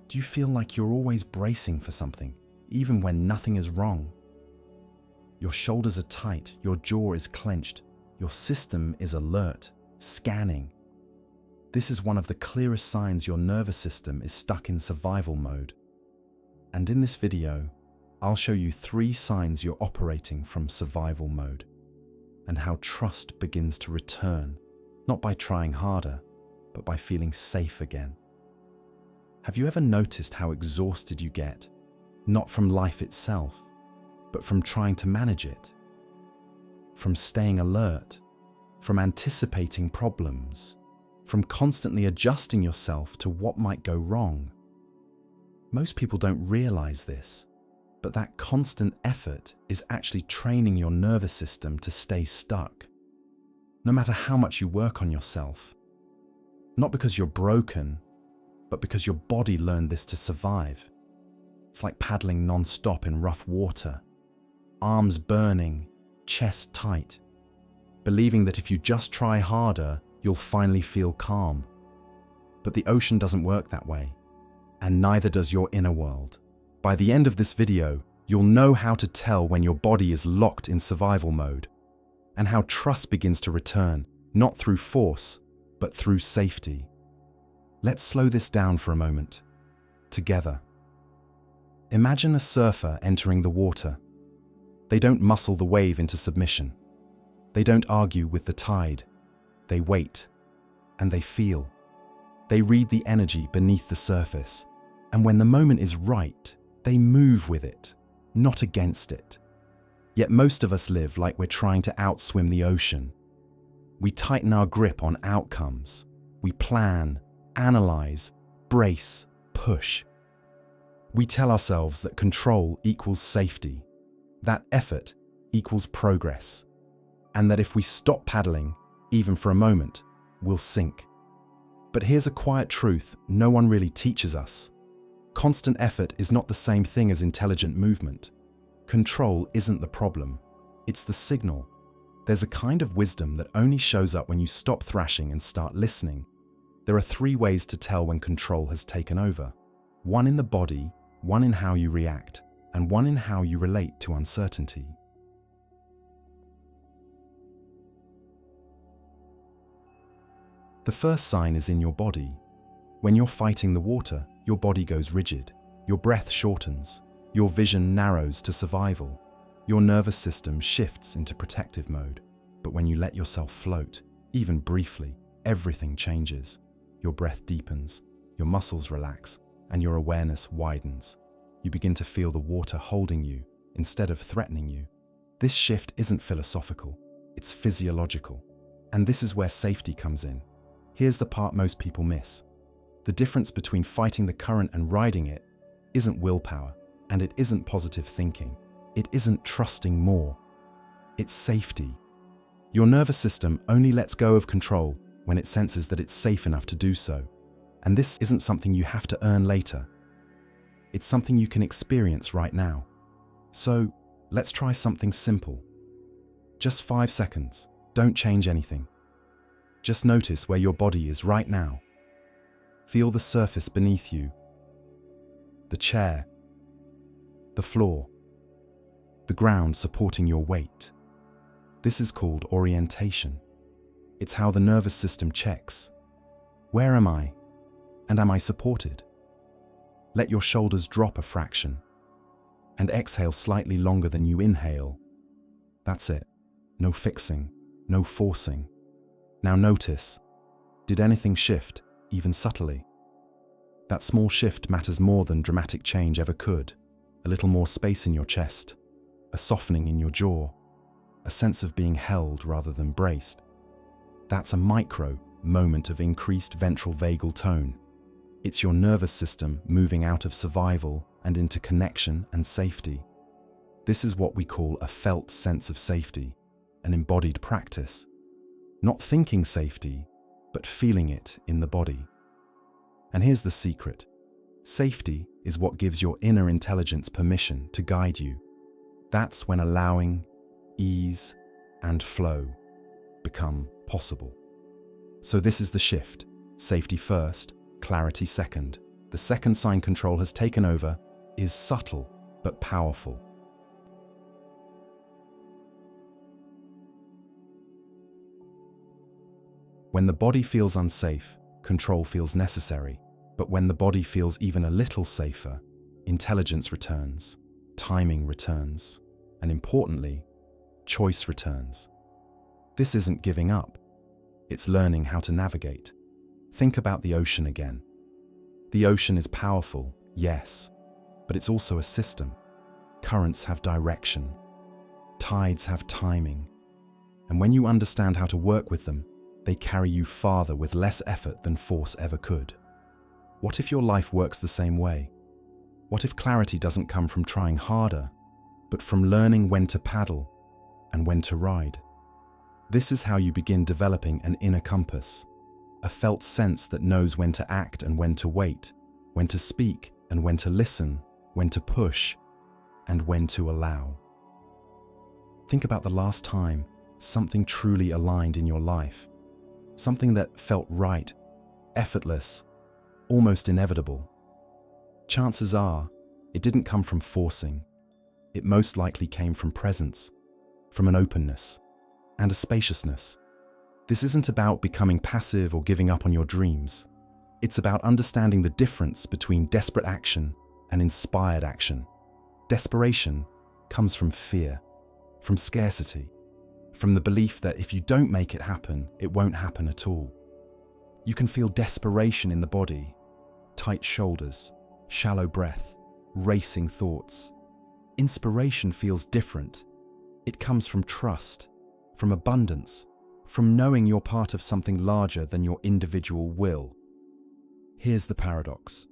Do you feel like you're always bracing for something, even when nothing is wrong? Your shoulders are tight, your jaw is clenched, your system is alert, scanning. This is one of the clearest signs your nervous system is stuck in survival mode. And in this video, I'll show you 3 signs you're operating from survival mode, and how trust begins to return, not by trying harder, but by feeling safe again. Have you ever noticed how exhausted you get, not from life itself, but from trying to manage it? From staying alert, from anticipating problems, from constantly adjusting yourself to what might go wrong. Most people don't realize this, but that constant effort is actually training your nervous system to stay stuck. No matter how much you work on yourself, not because you're broken, but because your body learned this to survive. It's like paddling non-stop in rough water, arms burning, chest tight, believing that if you just try harder, you'll finally feel calm. But the ocean doesn't work that way, and neither does your inner world. By the end of this video, you'll know how to tell when your body is locked in survival mode, and how trust begins to return, not through force, but through safety. Let's slow this down for a moment, together. Imagine a surfer entering the water. They don't muscle the wave into submission. They don't argue with the tide. They wait, and they feel. They read the energy beneath the surface, and when the moment is right, they move with it, not against it. Yet most of us live like we're trying to outswim the ocean. We tighten our grip on outcomes. We plan, analyze, brace, push. We tell ourselves that control equals safety, that effort equals progress, and that if we stop paddling, even for a moment, we'll sink. But here's a quiet truth no one really teaches us. Constant effort is not the same thing as intelligent movement. Control isn't the problem, it's the signal. There's a kind of wisdom that only shows up when you stop thrashing and start listening. There are 3 ways to tell when control has taken over. 1 in the body, 1 in how you react, and 1 in how you relate to uncertainty. The first sign is in your body. When you're fighting the water, your body goes rigid, your breath shortens, your vision narrows to survival, your nervous system shifts into protective mode. But when you let yourself float, even briefly, everything changes. Your breath deepens, your muscles relax, and your awareness widens. You begin to feel the water holding you instead of threatening you. This shift isn't philosophical, it's physiological. And this is where safety comes in. Here's the part most people miss. The difference between fighting the current and riding it isn't willpower, and it isn't positive thinking. It isn't trusting more. It's safety. Your nervous system only lets go of control when it senses that it's safe enough to do so. And this isn't something you have to earn later. It's something you can experience right now. So, let's try something simple. Just 5 seconds. Don't change anything. Just notice where your body is right now. Feel the surface beneath you, the chair, the floor, the ground supporting your weight. This is called orientation. It's how the nervous system checks. Where am I? And am I supported? Let your shoulders drop a fraction and exhale slightly longer than you inhale. That's it. No fixing, no forcing. Now notice, did anything shift, even subtly? That small shift matters more than dramatic change ever could. A little more space in your chest, a softening in your jaw, a sense of being held rather than braced. That's a micro moment of increased ventral vagal tone. It's your nervous system moving out of survival and into connection and safety. This is what we call a felt sense of safety, an embodied practice. Not thinking safety, but feeling it in the body. And here's the secret. Safety is what gives your inner intelligence permission to guide you. That's when allowing, ease, and flow become possible. So this is the shift. Safety first, clarity second. The second sign control has taken over is subtle but powerful. When the body feels unsafe, control feels necessary. But when the body feels even a little safer, intelligence returns, timing returns, and importantly, choice returns. This isn't giving up. It's learning how to navigate. Think about the ocean again. The ocean is powerful, yes, but it's also a system. Currents have direction. Tides have timing. And when you understand how to work with them, they carry you farther with less effort than force ever could. What if your life works the same way? What if clarity doesn't come from trying harder, but from learning when to paddle and when to ride? This is how you begin developing an inner compass, a felt sense that knows when to act and when to wait, when to speak and when to listen, when to push and when to allow. Think about the last time something truly aligned in your life, something that felt right, effortless, almost inevitable. Chances are, it didn't come from forcing. It most likely came from presence, from an openness, and a spaciousness. This isn't about becoming passive or giving up on your dreams. It's about understanding the difference between desperate action and inspired action. Desperation comes from fear, from scarcity, from the belief that if you don't make it happen, it won't happen at all. You can feel desperation in the body, tight shoulders, shallow breath, racing thoughts. Inspiration feels different. It comes from trust, from abundance, from knowing you're part of something larger than your individual will. Here's the paradox.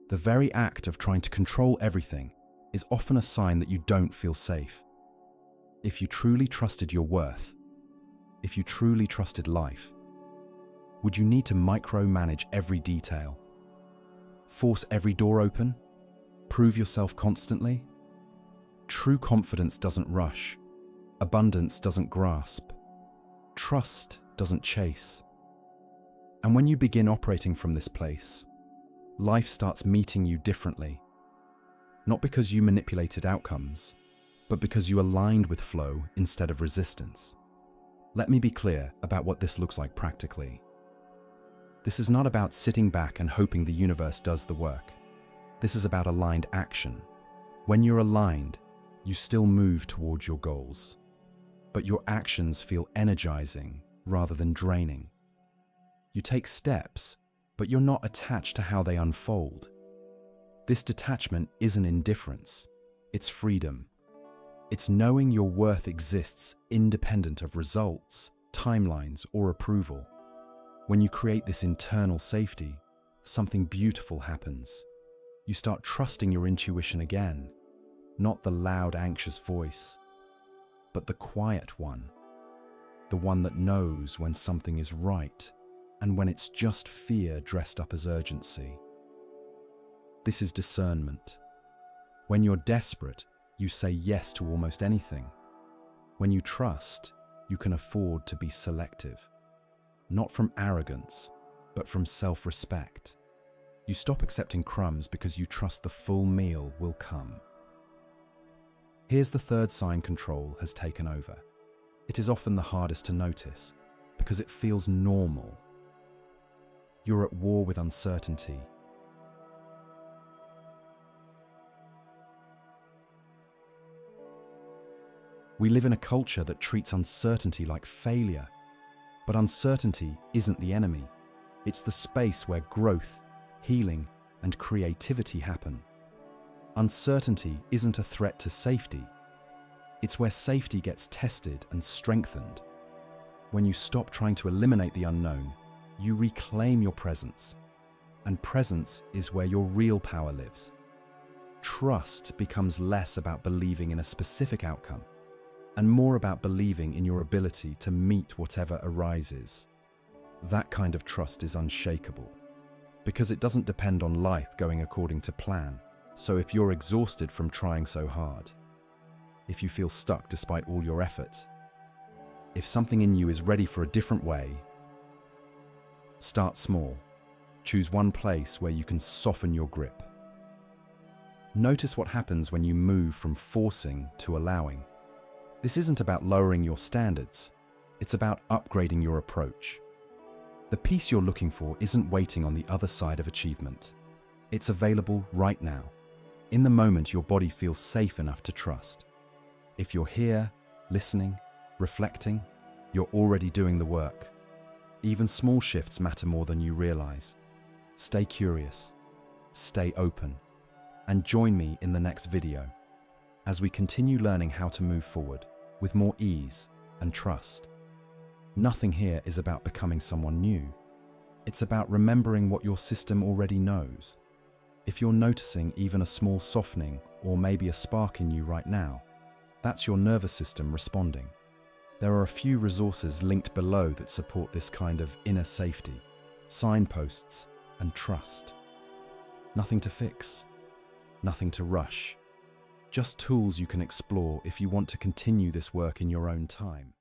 The very act of trying to control everything is often a sign that you don't feel safe. If you truly trusted your worth, if you truly trusted life, would you need to micromanage every detail? Force every door open? Prove yourself constantly? True confidence doesn't rush. Abundance doesn't grasp. Trust doesn't chase. And when you begin operating from this place, life starts meeting you differently. Not because you manipulated outcomes, but because you aligned with flow instead of resistance. Let me be clear about what this looks like practically. This is not about sitting back and hoping the universe does the work. This is about aligned action. When you're aligned, you still move towards your goals, but your actions feel energizing rather than draining. You take steps, but you're not attached to how they unfold. This detachment isn't indifference, it's freedom. It's knowing your worth exists independent of results, timelines, or approval. When you create this internal safety, something beautiful happens. You start trusting your intuition again, not the loud, anxious voice, but the quiet one, the one that knows when something is right and when it's just fear dressed up as urgency. This is discernment. When you're desperate, you say yes to almost anything. When you trust, you can afford to be selective. Not from arrogance, but from self-respect. You stop accepting crumbs because you trust the full meal will come. Here's the third sign control has taken over. It is often the hardest to notice because it feels normal. You're at war with uncertainty. We live in a culture that treats uncertainty like failure. But uncertainty isn't the enemy. It's the space where growth, healing, and creativity happen. Uncertainty isn't a threat to safety. It's where safety gets tested and strengthened. When you stop trying to eliminate the unknown, you reclaim your presence. And presence is where your real power lives. Trust becomes less about believing in a specific outcome and more about believing in your ability to meet whatever arises. That kind of trust is unshakable because it doesn't depend on life going according to plan. So if you're exhausted from trying so hard, if you feel stuck despite all your effort, if something in you is ready for a different way, start small. Choose one place where you can soften your grip. Notice what happens when you move from forcing to allowing. This isn't about lowering your standards, it's about upgrading your approach. The peace you're looking for isn't waiting on the other side of achievement. It's available right now. In the moment, your body feels safe enough to trust. If you're here, listening, reflecting, you're already doing the work. Even small shifts matter more than you realize. Stay curious, stay open, and join me in the next video as we continue learning how to move forward with more ease and trust. Nothing here is about becoming someone new. It's about remembering what your system already knows. If you're noticing even a small softening or maybe a spark in you right now, that's your nervous system responding. There are a few resources linked below that support this kind of inner safety, signposts, and trust. Nothing to fix, nothing to rush, just tools you can explore if you want to continue this work in your own time.